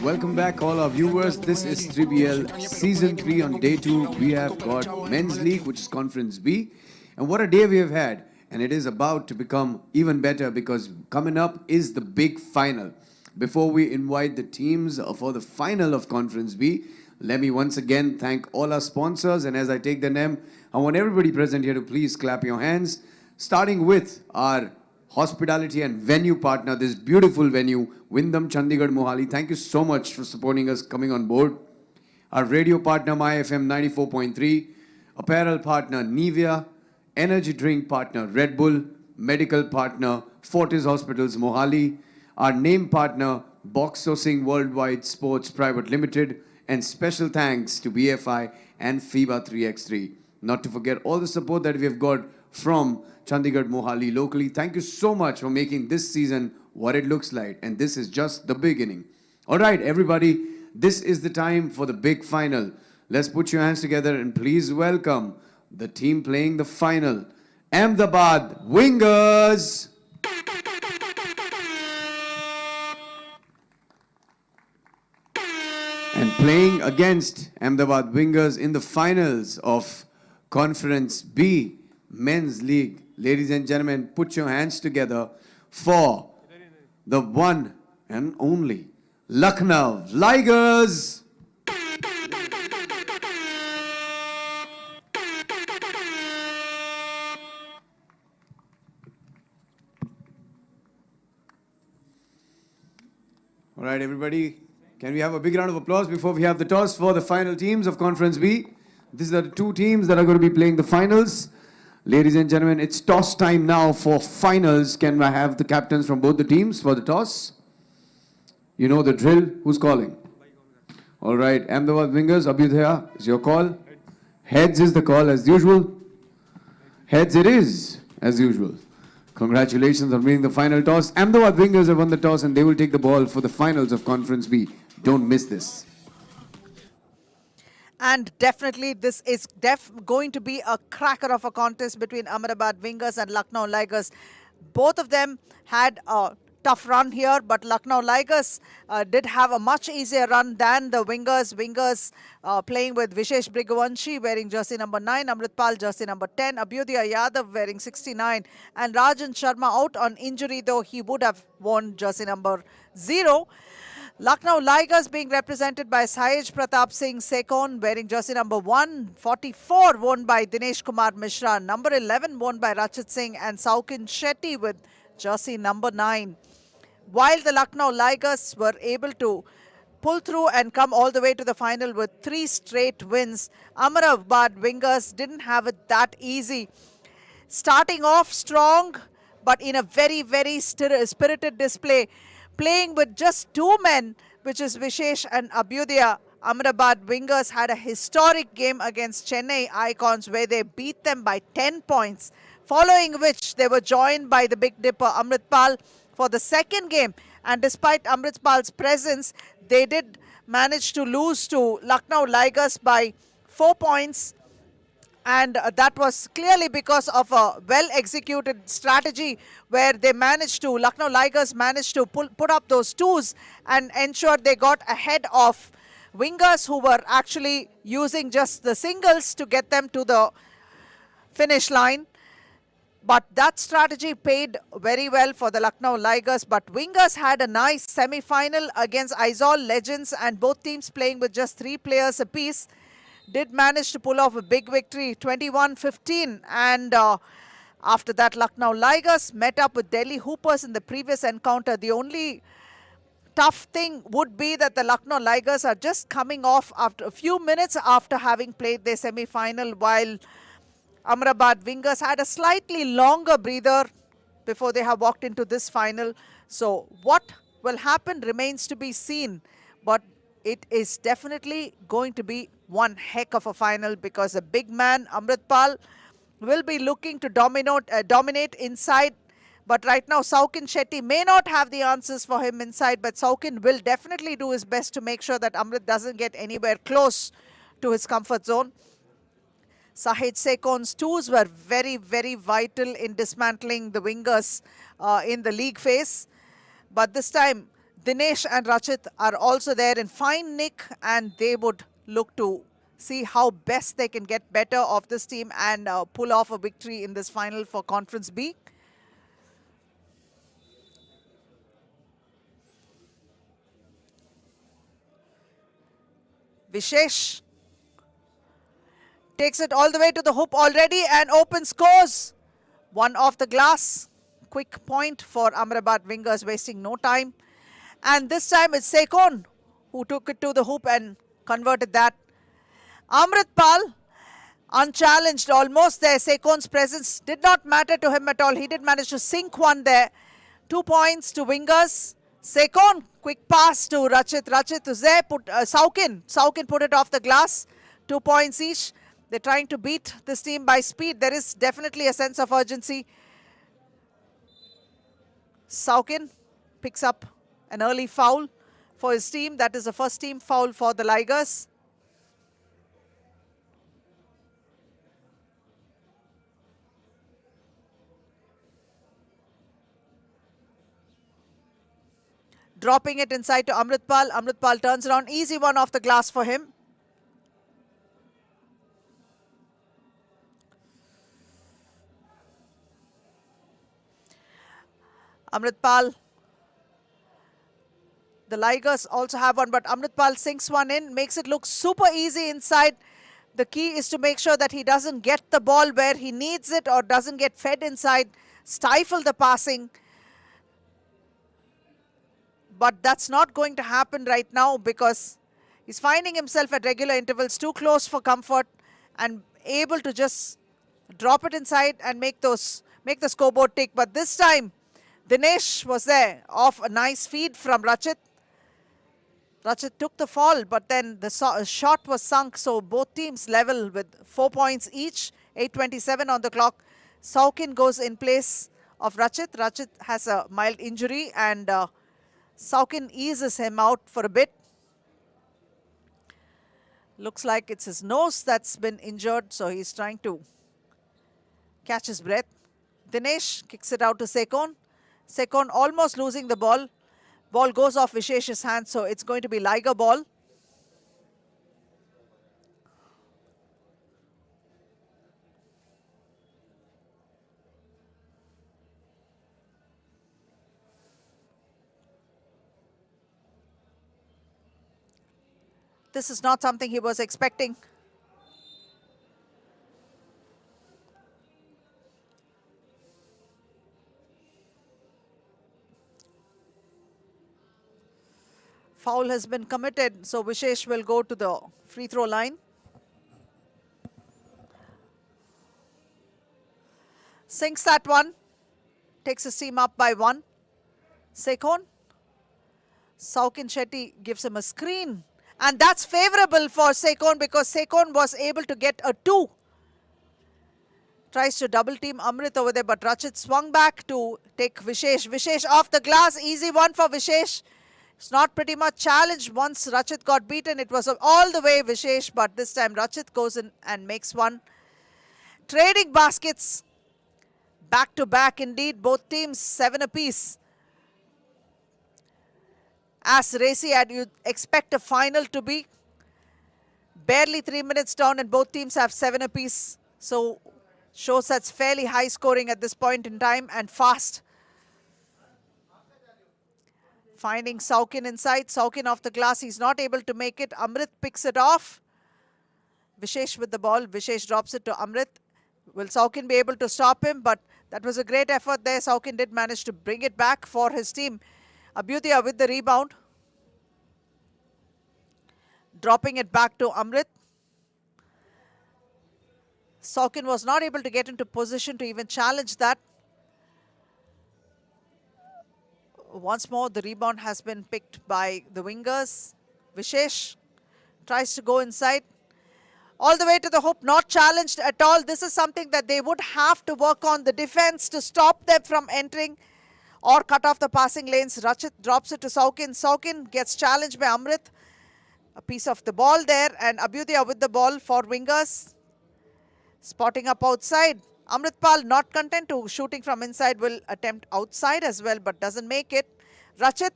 Welcome back all our viewers. This is 3BL Season 3 on Day 2. We have got Men's League, which is Conference B. And what a day we have had. And it is about to become even better because coming up is the big final. Before we invite the teams for the final of Conference B, let me once again thank all our sponsors. And as I take the name, I want everybody present here to please clap your hands. Starting with our hospitality and venue partner, this beautiful venue, Wyndham Chandigarh Mohali. Thank you so much for supporting us coming on board. Our radio partner, MyFM 94.3. Apparel partner, Nivea. Energy drink partner, Red Bull. Medical partner, Fortis Hospitals, Mohali. Our name partner, Box Sourcing Worldwide Sports Private Limited. And special thanks to BFI and FIBA 3x3. Not to forget all the support that we have got from Chandigarh Mohali locally. Thank you so much for making this season what it looks like. And this is just the beginning. All right, everybody, this is the time for the big final. Let's put your hands together and please welcome the team playing the final. Ahmedabad Wingers. And playing against Ahmedabad Wingers in the finals of Conference B Men's League. Ladies and gentlemen, put your hands together for the one and only Lucknow Ligers. All right, everybody, can we have a big round of applause before we have the toss for the final teams of Conference B? These are the two teams that are going to be playing the finals. Ladies and gentlemen, it's toss time now for finals. Can I have the captains from both the teams for the toss? You know the drill. Who's calling? All right, Ahmedabad Wingers, Abhyudaya, is your call. Heads is the call as usual. Heads it is, as usual. Congratulations on winning the final toss. Ahmedabad Wingers have won the toss and they will take the ball for the finals of Conference B. Don't miss this. And definitely this is going to be a cracker of a contest between Ahmedabad Wingers and Lucknow Ligers. Both of them had a tough run here, but Lucknow Ligers did have a much easier run than the Wingers. Wingers playing with Vishesh Brighavanshi wearing jersey number 9, Amritpal jersey number 10, Abhyudaya Yadav wearing 69, and Rajan Sharma out on injury, though he would have worn jersey number 0. Lucknow Ligers being represented by Sahej Pratap Singh Sekon wearing jersey number 1, 44 worn by Dinesh Kumar Mishra, number 11 worn by Rachit Singh, and Saukin Shetty with jersey number 9. While the Lucknow Ligers were able to pull through and come all the way to the final with 3 straight wins, Ahmedabad Wingers didn't have it that easy. Starting off strong, but in a very, very spirited display, playing with just 2 men, which is Vishesh and Abhyudaya, Ahmedabad Wingers had a historic game against Chennai Icons where they beat them by 10 points, following which they were joined by the Big Dipper Amritpal for the second game. And despite Amritpal's presence, they did manage to lose to Lucknow Ligers by 4 points. And that was clearly because of a well-executed strategy where they managed to, Lucknow Ligers managed to put up those 2s and ensure they got ahead of Wingers, who were actually using just the singles to get them to the finish line. But that strategy paid very well for the Lucknow Ligers. But Wingers had a nice semi-final against Aizawl Legends, and both teams playing with just 3 players apiece did manage to pull off a big victory, 21-15. And after that, Lucknow Ligers met up with Delhi Hoopers in the previous encounter. The only tough thing would be that the Lucknow Ligers are just coming off after a few minutes after having played their semi-final, while Ahmedabad Wingers had a slightly longer breather before they have walked into this final. So what will happen remains to be seen. But it is definitely going to be one heck of a final because the big man, Amritpal, will be looking to dominate inside. But right now, Saukin Shetty may not have the answers for him inside, but Saukin will definitely do his best to make sure that Amrit doesn't get anywhere close to his comfort zone. Sahej Sekon's 2s were very, very vital in dismantling the Wingers in the league phase. But this time, Dinesh and Rachit are also there in fine nick, and they would look to see how best they can get better of this team and pull off a victory in this final for Conference B. Vishesh takes it all the way to the hoop already and open scores. One off the glass. Quick point for Ahmedabad Wingers, wasting no time. And this time it's Sekon who took it to the hoop and converted that. Amritpal, unchallenged almost there. Sekon's presence did not matter to him at all. He did manage to sink one there. 2 points to Wingers. Sekon, quick pass to Rachit. Rachit was there. Saukin put it off the glass. 2 points each. They're trying to beat this team by speed. There is definitely a sense of urgency. Saukin picks up an early foul for his team. That is the first team foul for the Ligers. Dropping it inside to Amritpal. Amritpal turns around. Easy one off the glass for him. Amritpal. The Ligers also have one, but Amritpal sinks one in, makes it look super easy inside. The key is to make sure that he doesn't get the ball where he needs it or doesn't get fed inside, stifle the passing. But that's not going to happen right now because he's finding himself at regular intervals too close for comfort and able to just drop it inside and make the scoreboard tick. But this time, Dinesh was there off a nice feed from Rachit. Rachit took the fall, but then the shot was sunk, so both teams level with 4 points each, 8:27 on the clock. Saukin goes in place of Rachit. Rachit has a mild injury and Saukin eases him out for a bit. Looks like it's his nose that's been injured, so he's trying to catch his breath. Dinesh kicks it out to Sekon. Sekon almost losing the ball. Ball goes off Vishesh's hand, so it's going to be Liger ball. This is not something he was expecting. Foul has been committed, so Vishesh will go to the free throw line. Sinks that one. Takes his team up by 1. Sekon. Saukin Shetty gives him a screen. And that's favorable for Sekon because Sekon was able to get a 2. Tries to double team Amrit over there, but Rachit swung back to take Vishesh. Vishesh off the glass. Easy one for Vishesh. It's not pretty much challenged. Once Rachit got beaten, it was all the way Vishesh, but this time Rachit goes in and makes one. Trading baskets. Back to back indeed. Both teams 7 apiece. As racy as you'd expect a final to be. Barely 3 minutes down and both teams have 7 apiece. So shows that's fairly high scoring at this point in time and fast. Finding Saukin inside. Saukin off the glass. He's not able to make it. Amrit picks it off. Vishesh with the ball. Vishesh drops it to Amrit. Will Saukin be able to stop him? But that was a great effort there. Saukin did manage to bring it back for his team. Abhyudaya with the rebound. Dropping it back to Amrit. Saukin was not able to get into position to even challenge that. Once more, the rebound has been picked by the Wingers. Vishesh tries to go inside. All the way to the hoop, not challenged at all. This is something that they would have to work on. The defense to stop them from entering or cut off the passing lanes. Rachit drops it to Saukin. Saukin gets challenged by Amrit. A piece of the ball there. And Abhyudaya with the ball for Wingers. Spotting up outside. Amritpal, not content to shooting from inside, will attempt outside as well, but doesn't make it. Rachit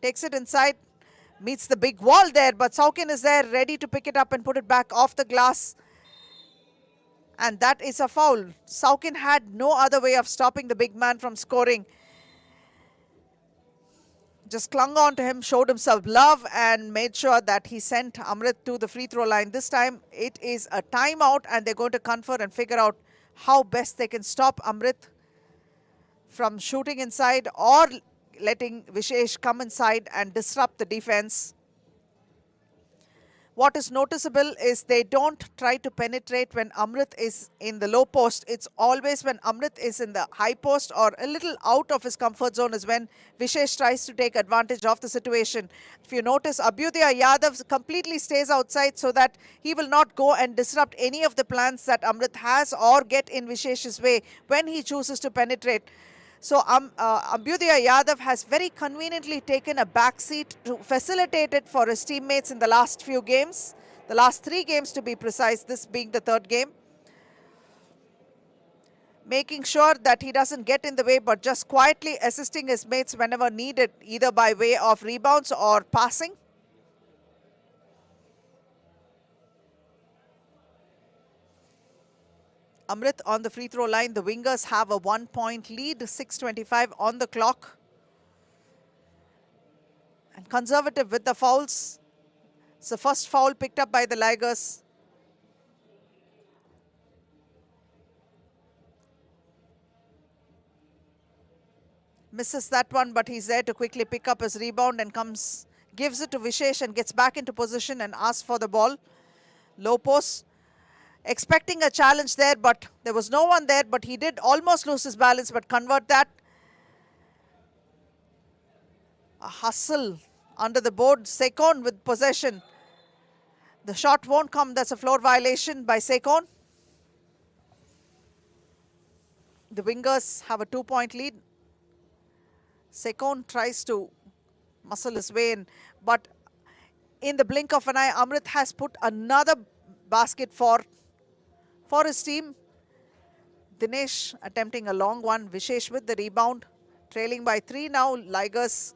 takes it inside, meets the big wall there, but Saukin is there ready to pick it up and put it back off the glass. And that is a foul. Saukin had no other way of stopping the big man from scoring. Just clung on to him, showed himself love, and made sure that he sent Amrit to the free throw line. This time it is a timeout, and they're going to confer and figure out how best they can stop Amrit from shooting inside or letting Vishesh come inside and disrupt the defense. What is noticeable is they don't try to penetrate when Amrit is in the low post. It's always when Amrit is in the high post or a little out of his comfort zone is when Vishesh tries to take advantage of the situation. If you notice, Abhyudaya Yadav completely stays outside so that he will not go and disrupt any of the plans that Amrit has or get in Vishesh's way when he chooses to penetrate. So Abhyudaya Yadav has very conveniently taken a backseat to facilitate it for his teammates in the last few games. The last 3 games to be precise, this being the 3rd game. Making sure that he doesn't get in the way but just quietly assisting his mates whenever needed, either by way of rebounds or passing. Amrit on the free throw line. The wingers have a 1-point lead, 6:25 on the clock. And conservative with the fouls. It's the first foul picked up by the Ligers. Misses that one, but he's there to quickly pick up his rebound and gives it to Vishesh and gets back into position and asks for the ball. Low post. Expecting a challenge there, but there was no one there, but he did almost lose his balance, but convert that. A hustle under the board. Sekon with possession. The shot won't come. That's a floor violation by Sekon. The wingers have a 2-point lead. Sekon tries to muscle his way in, but in the blink of an eye, Amrit has put another basket for his team. Dinesh attempting a long one. Vishesh with the rebound. Trailing by 3 now. Ligers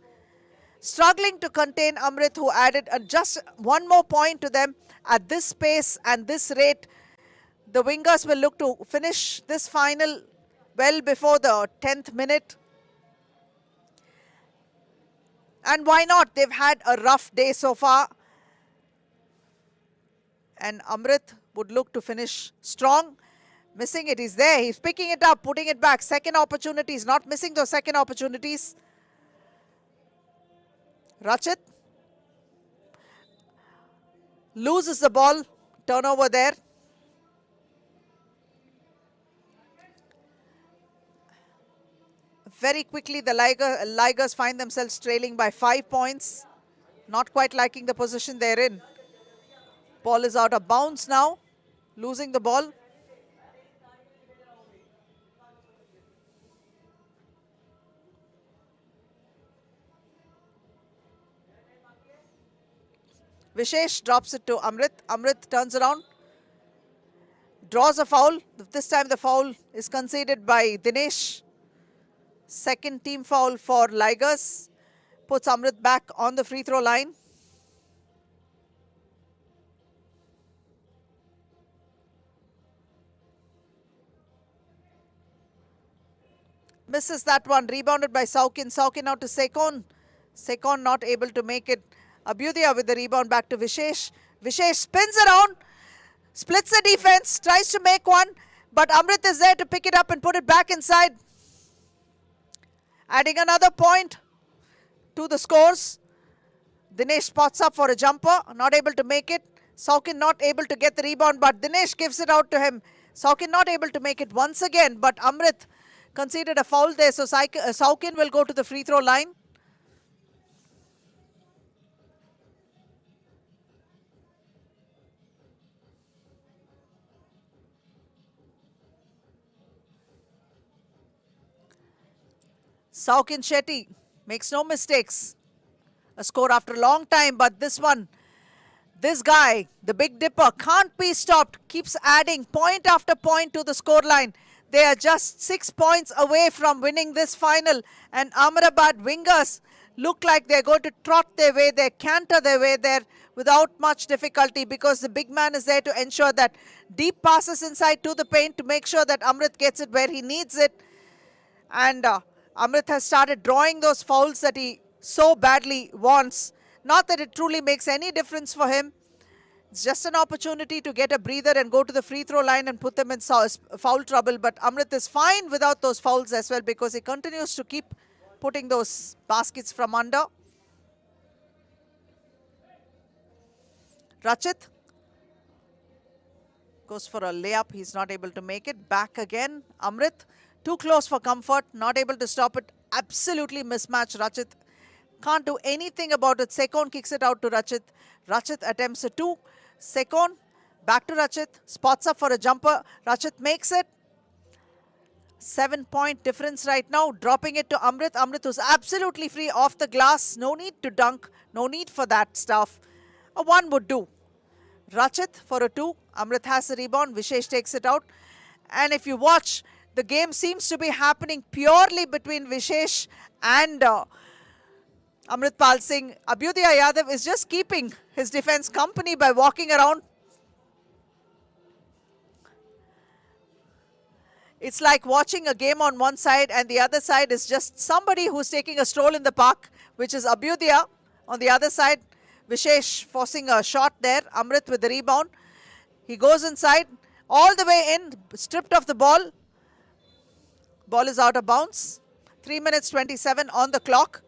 struggling to contain Amrit, who added just one more point to them. At this pace and this rate, the wingers will look to finish this final well before the 10th minute. And why not? They've had a rough day so far. And Amrit would look to finish strong. Missing it, he's there. He's picking it up, putting it back. Second opportunities, not missing those second opportunities. Rachit loses the ball. Turnover there. Very quickly, the Ligers find themselves trailing by 5 points. Not quite liking the position they're in. Ball is out of bounds now. Losing the ball. Vishesh drops it to Amrit. Amrit turns around. Draws a foul. This time the foul is conceded by Dinesh. Second team foul for Ligers. Puts Amrit back on the free throw line. Misses that one. Rebounded by Saukin. Saukin out to Sekon. Sekon not able to make it. Abhyudaya with the rebound back to Vishesh. Vishesh spins around. Splits the defense. Tries to make one. But Amrit is there to pick it up and put it back inside. Adding another point to the scores. Dinesh spots up for a jumper. Not able to make it. Saukin not able to get the rebound, but Dinesh gives it out to him. Saukin not able to make it once again, but Amrit conceded a foul there. So Saukin will go to the free throw line. Saukin Shetty makes no mistakes. A score after a long time, but this one, this guy, the Big Dipper, can't be stopped. Keeps adding point after point to the scoreline. They are just 6 points away from winning this final, and Ahmedabad Wingers look like they're going to trot their way there, canter their way there without much difficulty, because the big man is there to ensure that deep passes inside to the paint to make sure that Amrit gets it where he needs it. And Amrit has started drawing those fouls that he so badly wants. Not that it truly makes any difference for him. It's just an opportunity to get a breather and go to the free throw line and put them in foul trouble. But Amrit is fine without those fouls as well, because he continues to keep putting those baskets from under. Rachit goes for a layup. He's not able to make it. Back again. Amrit, too close for comfort. Not able to stop it. Absolutely mismatched. Rachit can't do anything about it. Sekon kicks it out to Rachit. Rachit attempts a 2. Sekon back to Rachit. Spots up for a jumper. Rachit makes it. 7-point difference right now. Dropping it to Amrit. Amrit was absolutely free off the glass. No need to dunk. No need for that stuff. A 1 would do. Rachit for a 2. Amrit has the rebound. Vishesh takes it out. And if you watch, the game seems to be happening purely between Vishesh and Amritpal Singh. Abhyudaya Yadav is just keeping his defense company by walking around. It's like watching a game on one side and the other side is just somebody who's taking a stroll in the park, which is Abhyudaya. On the other side, Vishesh forcing a shot there. Amrit with the rebound. He goes inside, all the way in, stripped of the ball. Ball is out of bounds. 3 minutes 27 on the clock.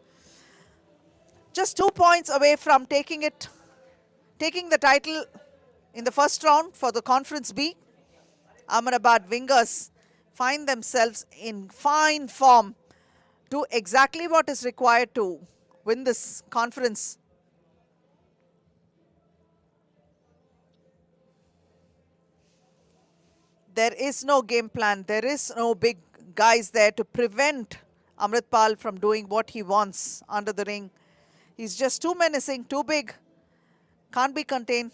Just 2 points away from taking the title in the first round for the Conference B. Ahmedabad Wingers find themselves in fine form, do exactly what is required to win this conference. There is no game plan. There is no big guys there to prevent Amritpal from doing what he wants under the ring. He's just too menacing, too big. Can't be contained.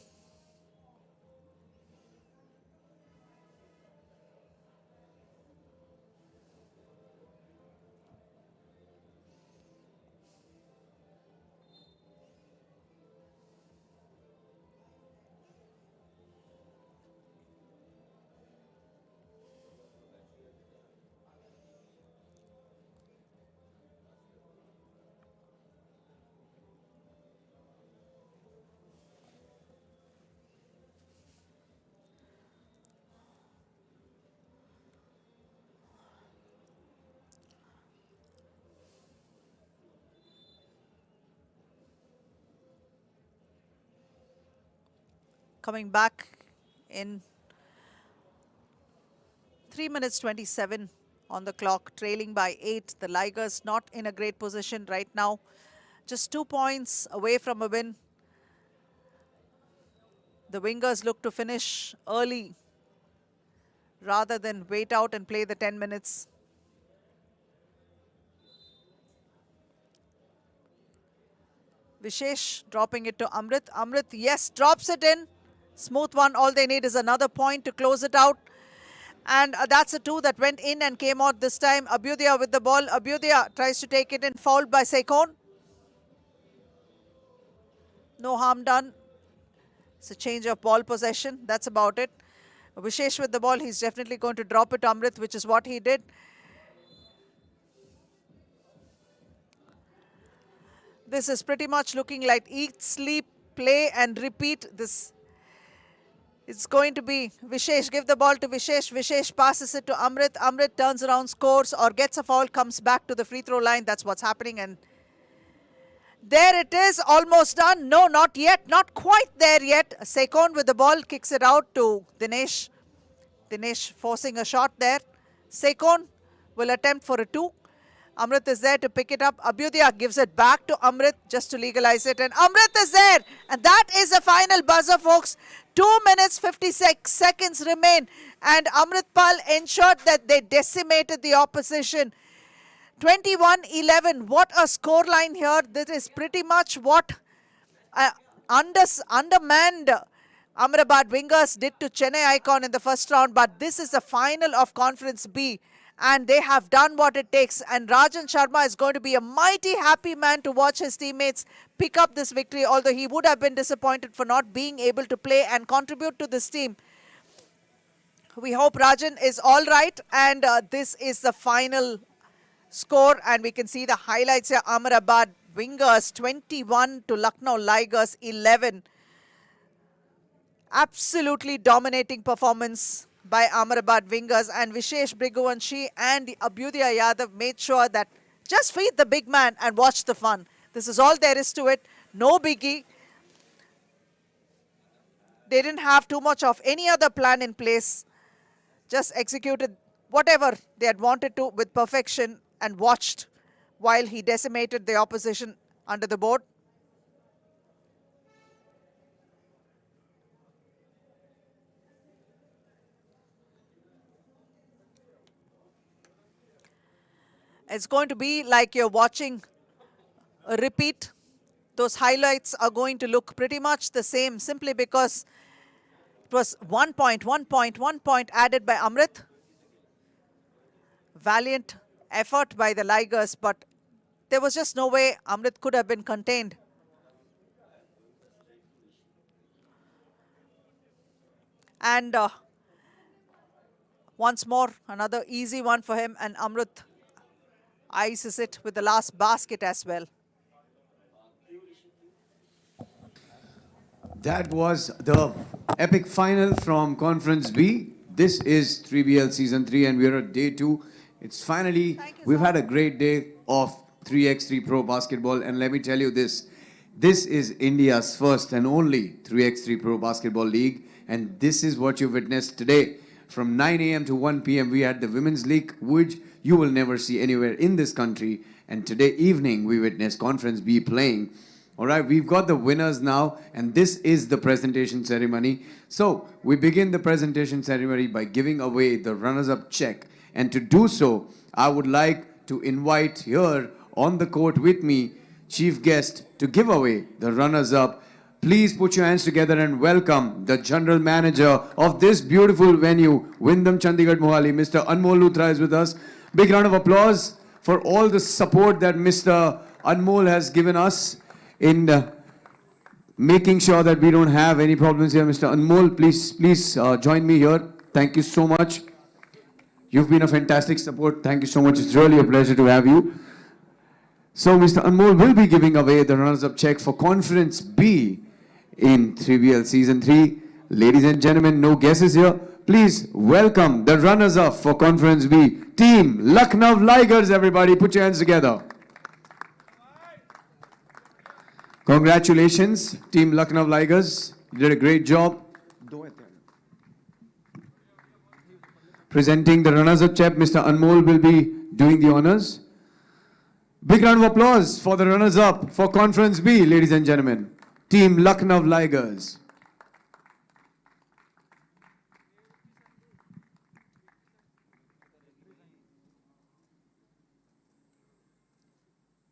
Coming back in 3 minutes 27 on the clock, trailing by 8. The Ligers not in a great position right now. Just 2 points away from a win. The Wingers look to finish early rather than wait out and play the 10 minutes. Vishesh dropping it to Amrit. Amrit, yes, drops it in. Smooth one. All they need is another point to close it out. And that's a 2 that went in and came out this time. Abhyudaya with the ball. Abhyudaya tries to take it in, fouled by Sekon. No harm done. It's a change of ball possession. That's about it. Vishesh with the ball. He's definitely going to drop it to Amrit, which is what he did. This is pretty much looking like eat, sleep, play and repeat. It's going to be Vishesh. Give the ball to Vishesh. Vishesh passes it to Amrit. Amrit turns around, scores or gets a foul, comes back to the free throw line. That's what's happening. And there it is, almost done. No, not yet. Not quite there yet. Sekon with the ball kicks it out to Dinesh. Dinesh forcing a shot there. Sekon will attempt for a 2. Amrit is there to pick it up. Abhyudaya gives it back to Amrit just to legalize it. And Amrit is there. And that is the final buzzer, folks. 2 minutes 56 seconds remain. And Amritpal ensured that they decimated the opposition. 21-11. What a scoreline here. This is pretty much what undermanned Ahmedabad Wingers did to Chennai Icon in the first round, but this is the final of Conference B, and they have done what it takes. And Rajan Sharma is going to be a mighty happy man to watch his teammates pick up this victory, although he would have been disappointed for not being able to play and contribute to this team. We hope Rajan is all right, and this is the final score, and we can see the highlights here. Ahmedabad Wingers 21 to Lucknow Ligers 11. Absolutely dominating performance by Ahmedabad Wingers, and Vishesh Briguvanshi and Abhyudaya Yadav made sure that just feed the big man and watch the fun. This is all there is to it. No biggie. They didn't have too much of any other plan in place. Just executed whatever they had wanted to with perfection and watched while he decimated the opposition under the board. It's going to be like you're watching a repeat. Those highlights are going to look pretty much the same simply because it was 1 point added by Amrit. Valiant effort by the Ligers, but there was just no way Amrit could have been contained. And once more, another easy one for him, and Amrit ices it with the last basket as well. That was the epic final from Conference B. This is 3BL Season 3 and we're at day 2. It's finally, we've had a great day of 3x3 Pro Basketball, and let me tell you this. This is India's first and only 3x3 Pro Basketball League, and this is what you witnessed today. From 9 a.m. to 1 p.m. we had the Women's League, which you will never see anywhere in this country, and today evening we witnessed Conference B playing. All right, we've got the winners now, and this is the presentation ceremony. So we begin the presentation ceremony by giving away the runners-up check. And to do so, I would like to invite here on the court with me, chief guest, to give away the runners-up. Please put your hands together and welcome the general manager of this beautiful venue, Wyndham Chandigarh Mohali. Mr. Anmol Luthra is with us. Big round of applause for all the support that Mr. Anmol has given us in making sure that we don't have any problems here. Mr. Anmol, please join me here. Thank you so much. You've been a fantastic support. Thank you so much. It's really a pleasure to have you. So Mr. Anmol will be giving away the runners-up check for Conference B in 3BL Season 3. Ladies and gentlemen, no guesses here. Please welcome the runners-up for Conference B, Team Lucknow Ligers, everybody. Put your hands together. Congratulations, Team Lucknow Ligers. You did a great job. Presenting the runners-up check, Mr. Anmol will be doing the honors. Big round of applause for the runners-up for Conference B, ladies and gentlemen. Team Lucknow Ligers.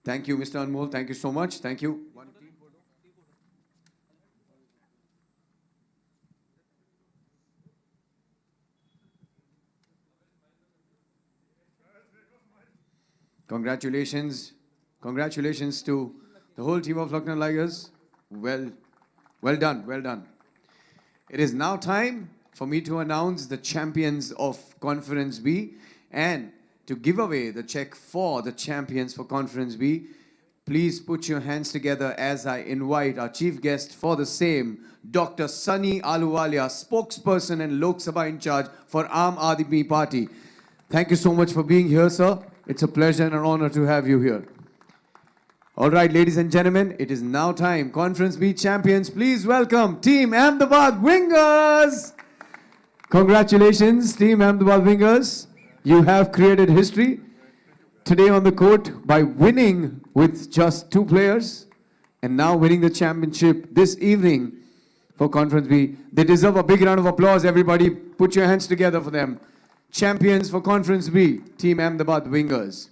Thank you, Mr. Anmol. Thank you so much. Thank you. Congratulations. Congratulations to the whole team of Lucknow Ligers. Well done, well done. It is now time for me to announce the champions of Conference B and to give away the check for the champions for Conference B. Please put your hands together as I invite our chief guest for the same, Dr. Sunny Ahluwalia, spokesperson and Lok Sabha in charge for Aam Aadmi Party. Thank you so much for being here, sir. It's a pleasure and an honor to have you here. All right, ladies and gentlemen, it is now time. Conference B champions, please welcome Team Ahmedabad Wingers. Congratulations, Team Ahmedabad Wingers. You have created history today on the court by winning with just 2 players and now winning the championship this evening for Conference B. They deserve a big round of applause, everybody. Put your hands together for them. Champions for Conference B, Team Ahmedabad Wingers.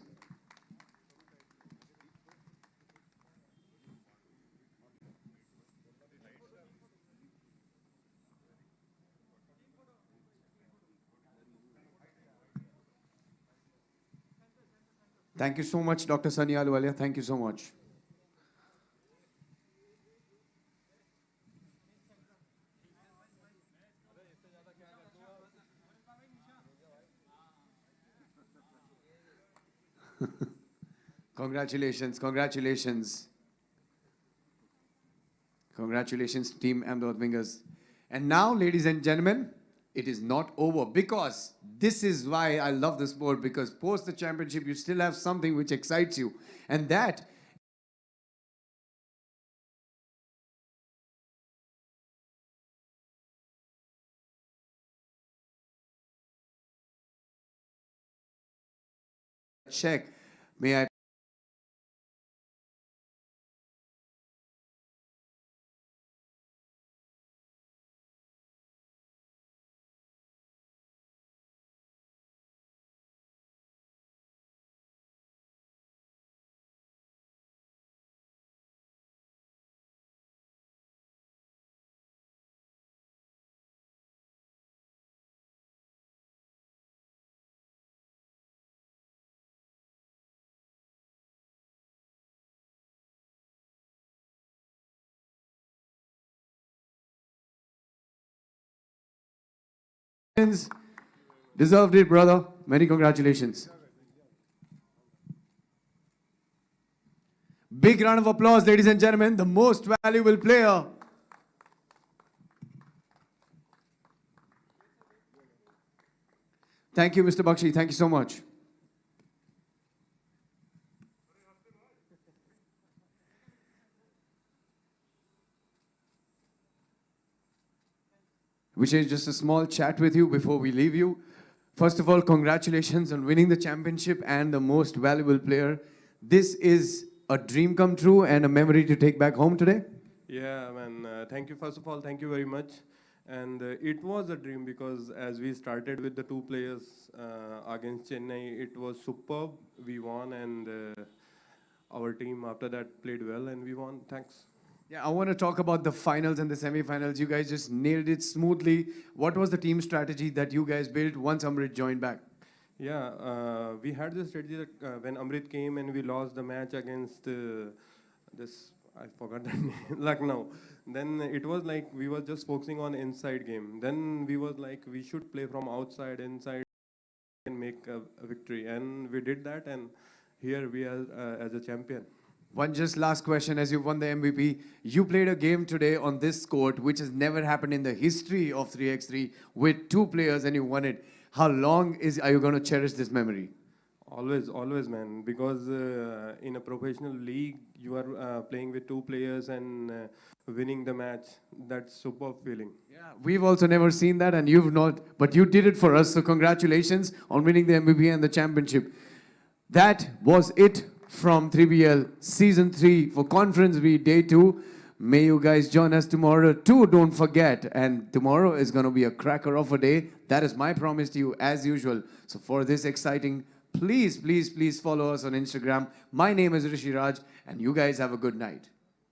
Thank you so much, Dr. Sani Ahluwalia. Thank you so much. Congratulations, congratulations. Congratulations, Team Ahmedabad Wingers. And now, ladies and gentlemen, it is not over because this is why I love the sport, because post the championship, you still have something which excites you. And that check. May I deserved it, brother. Many congratulations. Big round of applause, ladies and gentlemen. The most valuable player. Thank you, Mr. Bakshi. Thank you so much. Vishesh, just a small chat with you before we leave you. First of all, congratulations on winning the championship and the most valuable player. This is a dream come true and a memory to take back home today. Yeah, man. Thank you. First of all, thank you very much. And it was a dream because as we started with the two players against Chennai, it was superb. We won, and our team after that played well, and we won. Thanks. Yeah, I want to talk about the finals and the semi-finals. You guys just nailed it smoothly. What was the team strategy that you guys built once Amrit joined back? Yeah, we had this strategy that when Amrit came and we lost the match against this, I forgot the name, Lucknow. Then it was like we were just focusing on inside game. Then we was like we should play from outside, inside, and make a victory. And we did that, and here we are as a champion. One just last question, as you won the MVP. You played a game today on this court, which has never happened in the history of 3x3 with two players and you won it. How long are you going to cherish this memory? Always, always, man. Because in a professional league, you are playing with two players and winning the match. That's super feeling. Yeah, we've also never seen that, and you've not, but you did it for us. So congratulations on winning the MVP and the championship. That was it from 3BL Season 3 for Conference B Day 2. May you guys join us tomorrow too, don't forget. And tomorrow is going to be a cracker of a day. That is my promise to you as usual. So for this exciting, please, please, please follow us on Instagram. My name is Rishi Raj, and you guys have a good night.